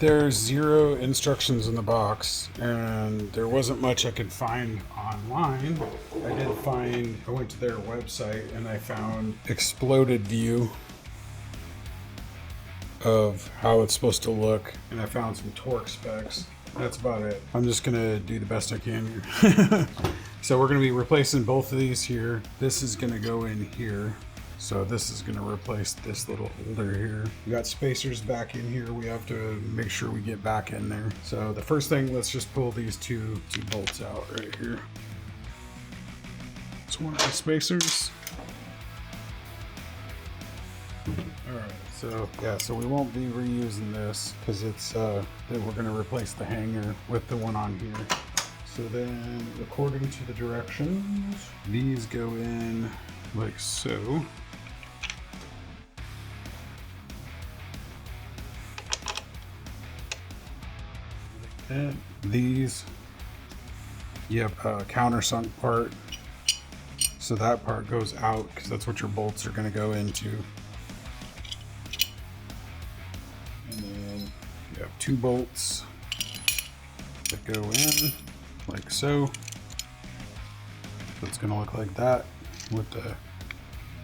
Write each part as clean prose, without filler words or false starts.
There's 0 instructions in the box, and there wasn't much I could find online. I went to their website and I found exploded view of how it's supposed to look, and I found some torque specs. That's about it. I'm just gonna do the best I can here. So we're gonna be replacing both of these here. This is gonna go in here. So this is gonna replace this little holder here. We got spacers back in here. We have to make sure we get back in there. So the first thing, let's just pull these two bolts out right here. It's one of the spacers. All right, so yeah, so we won't be reusing this because it's we're gonna replace the hanger with the one on here. So then, according to the directions, these go in like so. And these, you have a countersunk part. So that part goes out because that's what your bolts are going to go into. And then you have 2 bolts that go in like so. So it's going to look like that with the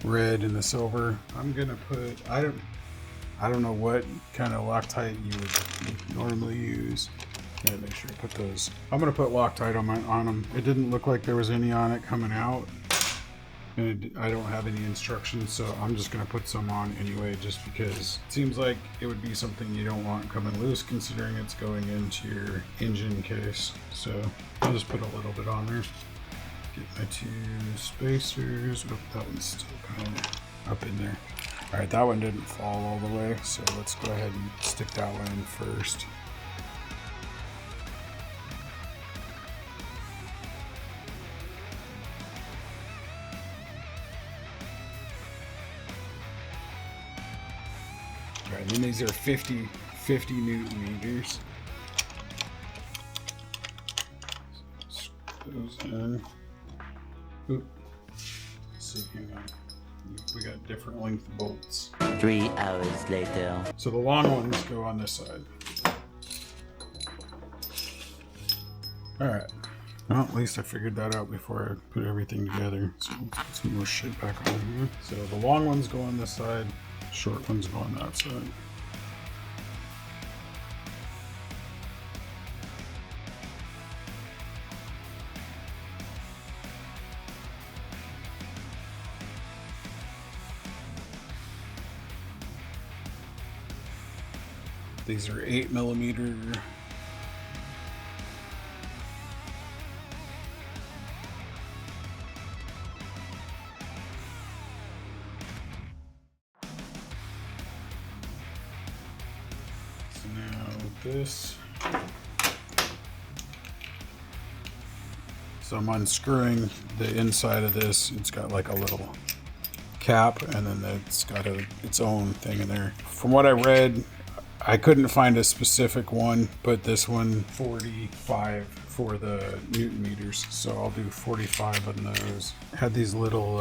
red and the silver. I'm going to put, I don't know what kind of Loctite you would normally use. Yeah, make sure you put those. I'm gonna put Loctite on them. It didn't look like there was any on it coming out, and I don't have any instructions, so I'm just gonna put some on anyway, just because it seems like it would be something you don't want coming loose, considering it's going into your engine case. So I'll just put a little bit on there. Get my 2 spacers. Oh, that one's still kind of up in there. All right, that one didn't fall all the way, so let's go ahead and stick that one in first. And then these are 50 Newton meters. Those in. Oop. Let's see, hang on. We got different length bolts. 3 hours later. So the long ones go on this side. Alright. Well, at least I figured that out before I put everything together. So let's put some more shit back on here. So the long ones go on this side. Short ones go on that side. These are 8mm. This. So I'm unscrewing the inside of this. It's got like a little cap, and then it's got its own thing in there. From what I read, I couldn't find a specific one, but this one 45 for the Newton meters, so I'll do 45 on those. Had these little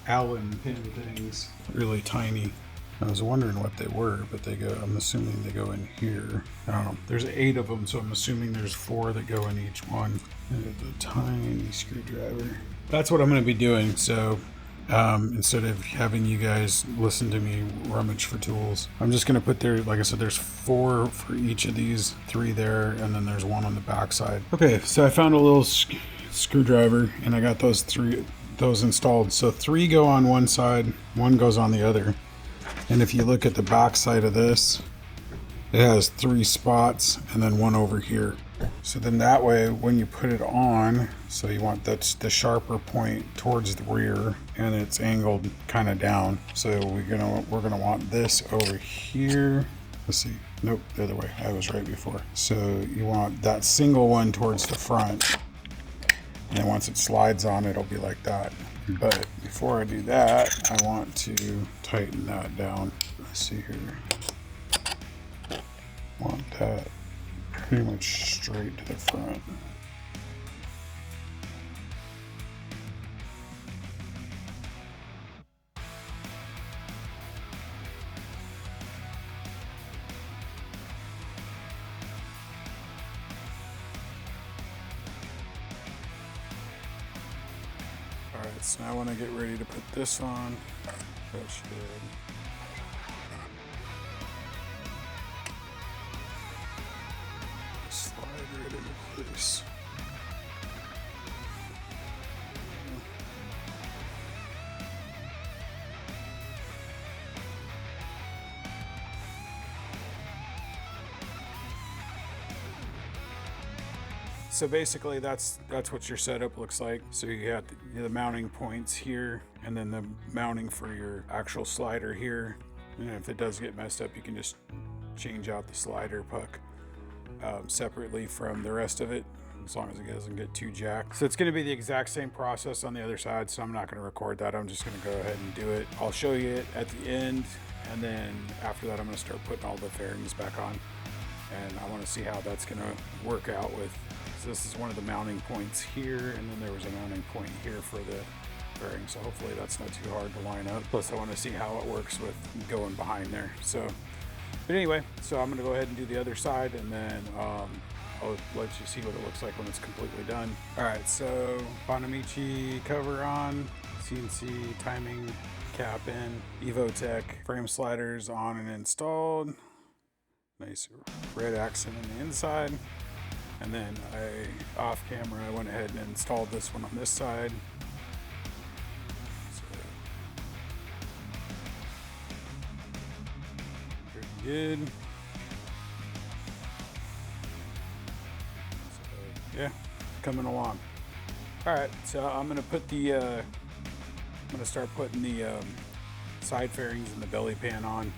Allen pin things, really tiny. I was wondering what they were, but they go, I'm assuming they go in here. I don't know. There's 8 of them, so I'm assuming there's 4 that go in each one. And a tiny screwdriver. That's what I'm going to be doing. So instead of having you guys listen to me rummage for tools, I'm just going to put there, like I said, there's 4 for each of these, 3 there, and then there's 1 on the back side. Okay, so I found a little screwdriver, and I got those installed. So 3 go on one side, 1 goes on the other. And if you look at the back side of this, it has 3 spots and then 1 over here. So then that way, when you put it on, so you want that's the sharper point towards the rear, and it's angled kind of down. So we're gonna want this over here. Let's see. Nope, the other way. I was right before. So you want that single one towards the front, and then once it slides on, it'll be like that. But before I do that, I want to tighten that down. Let's see here. Want that pretty much straight to the front. Alright, so now when I get ready to put this on, that should slide right into place. So basically that's what your setup looks like. So you got the mounting points here, and then the mounting for your actual slider here. And if it does get messed up, you can just change out the slider puck separately from the rest of it, as long as it doesn't get too jacked. So it's going to be the exact same process on the other side, so I'm not going to record that. I'm just going to go ahead and do it. I'll show you it at the end, and then after that I'm going to start putting all the fairings back on, and I want to see how that's going to work out with. So this is one of the mounting points here, and then there was a mounting point here for the fairing, so hopefully that's not too hard to line up. Plus I want to see how it works with going behind there. So, but anyway, so I'm going to go ahead and do the other side, and then I'll let you see what it looks like when it's completely done. All right, so Bonamici cover on, CNC timing cap in, Evotech frame sliders on and installed. Nice red accent on the inside. And then off camera, I went ahead and installed this one on this side. So, pretty good. So, yeah, coming along. All right, so I'm gonna put the, I'm gonna start putting the side fairings and the belly pan on.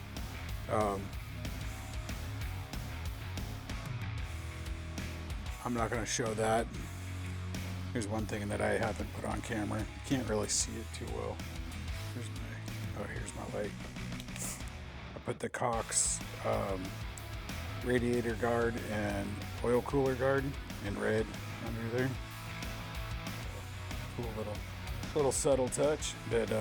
I'm not going to show that. Here's one thing that I haven't put on camera. You can't really see it too well. Here's my light. I put the Cox radiator guard and oil cooler guard in red under there. Cool little subtle touch. But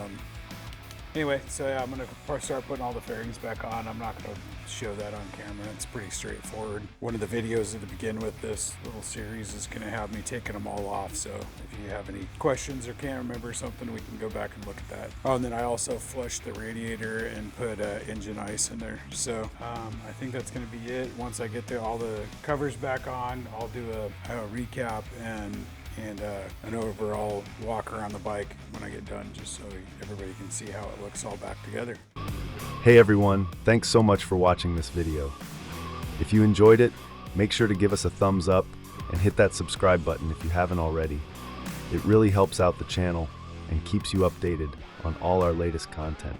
anyway, so yeah, I'm going to start putting all the fairings back on. I'm not going to show that on camera. It's pretty straightforward. One of the videos to begin with this little series is going to have me taking them all off. So if you have any questions or can't remember something, we can go back and look at that. Oh, and then I also flushed the radiator and put engine ice in there. So I think that's going to be it. Once I get all the covers back on, I'll do a recap and an overall walk around the bike when I get done, just so everybody can see how it looks all back together. Hey everyone, thanks so much for watching this video. If you enjoyed it, make sure to give us a thumbs up and hit that subscribe button if you haven't already. It really helps out the channel and keeps you updated on all our latest content.